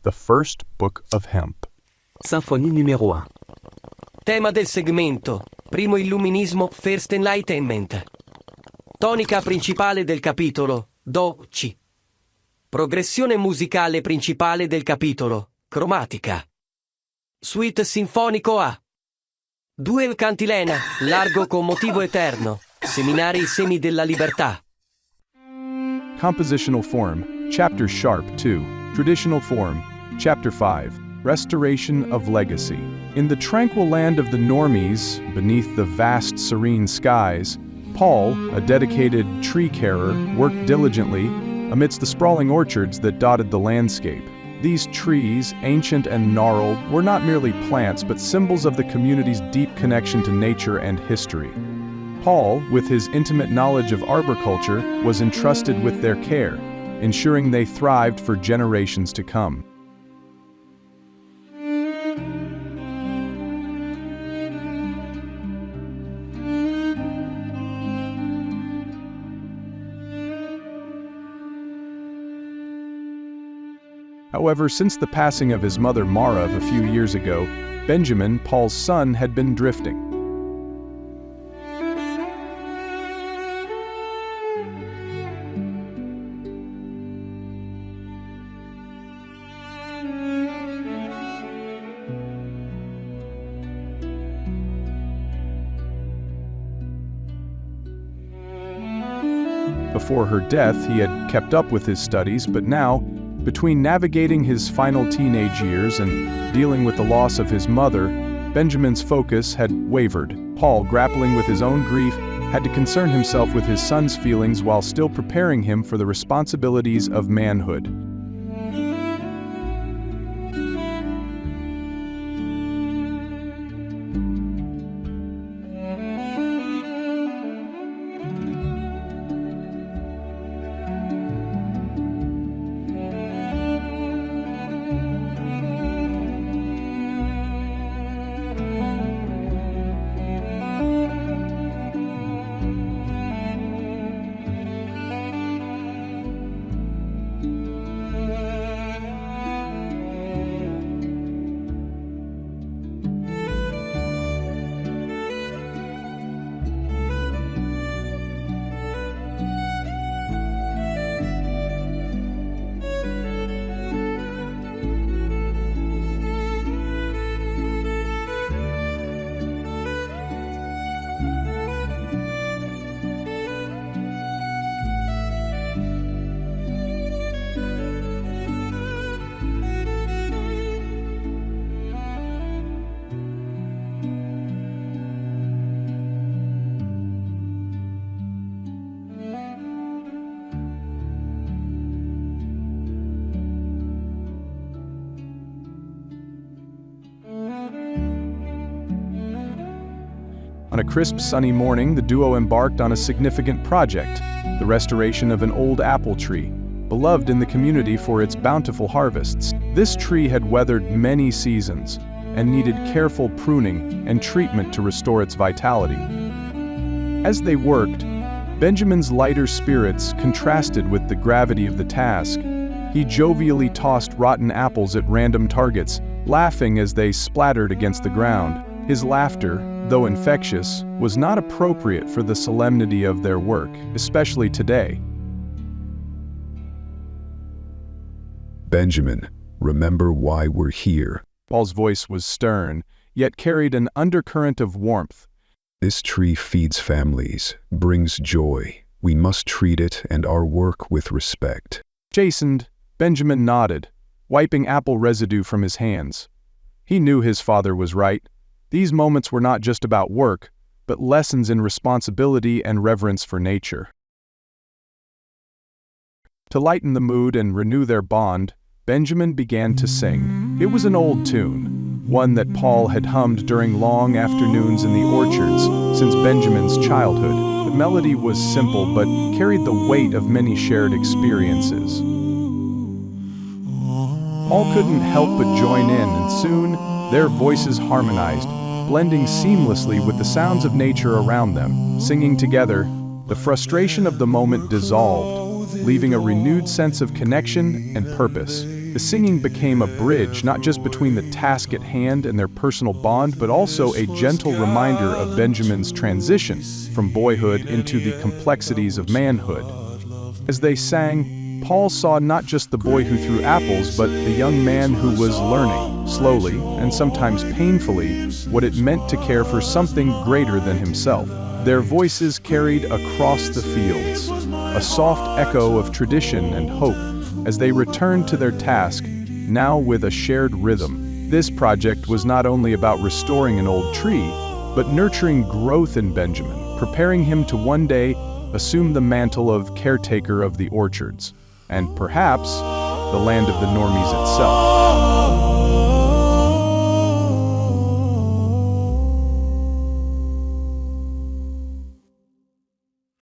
The First Book of Hemp. Sinfonie numéro 1. Tema del segmento: Primo Illuminismo, First Enlightenment. Tonica principale del capitolo: Do-C. Progressione musicale principale del capitolo: cromatica. Suite sinfonico A. 2 cantilena, largo con motivo eterno. Seminari semi della libertà. Compositional form, Chapter Sharp 2. Traditional form, Chapter 5. Restoration of legacy. In the tranquil land of the normies, beneath the vast serene skies, Paul, a dedicated tree-carer, worked diligently amidst the sprawling orchards that dotted the landscape. These trees, ancient and gnarled, were not merely plants but symbols of the community's deep connection to nature and history. Paul, with his intimate knowledge of arboriculture, was entrusted with their care, ensuring they thrived for generations to come. However, since the passing of his mother Marav a few years ago, Benjamin, Paul's son, had been drifting. Before her death, he had kept up with his studies, but now, between navigating his final teenage years and dealing with the loss of his mother, Benjamin's focus had wavered. Paul, grappling with his own grief, had to concern himself with his son's feelings while still preparing him for the responsibilities of manhood. On a crisp, sunny morning, the duo embarked on a significant project, the restoration of an old apple tree, beloved in the community for its bountiful harvests. This tree had weathered many seasons and needed careful pruning and treatment to restore its vitality. As they worked, Benjamin's lighter spirits contrasted with the gravity of the task. He jovially tossed rotten apples at random targets, laughing as they splattered against the ground. His laughter, though infectious, was not appropriate for the solemnity of their work, especially today. Benjamin, remember why we're here. Paul's voice was stern, yet carried an undercurrent of warmth. This tree feeds families, brings joy. We must treat it and our work with respect. Chastened, Benjamin nodded, wiping apple residue from his hands. He knew his father was right. These moments were not just about work, but lessons in responsibility and reverence for nature. To lighten the mood and renew their bond, Benjamin began to sing. It was an old tune, one that Paul had hummed during long afternoons in the orchards since Benjamin's childhood. The melody was simple but carried the weight of many shared experiences. Paul couldn't help but join in, and soon their voices harmonized, blending seamlessly with the sounds of nature around them. Singing together, the frustration of the moment dissolved, leaving a renewed sense of connection and purpose. The singing became a bridge not just between the task at hand and their personal bond, but also a gentle reminder of Benjamin's transition from boyhood into the complexities of manhood. As they sang, Paul saw not just the boy who threw apples, but the young man who was learning, slowly and sometimes painfully, what it meant to care for something greater than himself. Their voices carried across the fields, a soft echo of tradition and hope, as they returned to their task, now with a shared rhythm. This project was not only about restoring an old tree, but nurturing growth in Benjamin, preparing him to one day assume the mantle of caretaker of the orchards, and perhaps the land of the normies itself.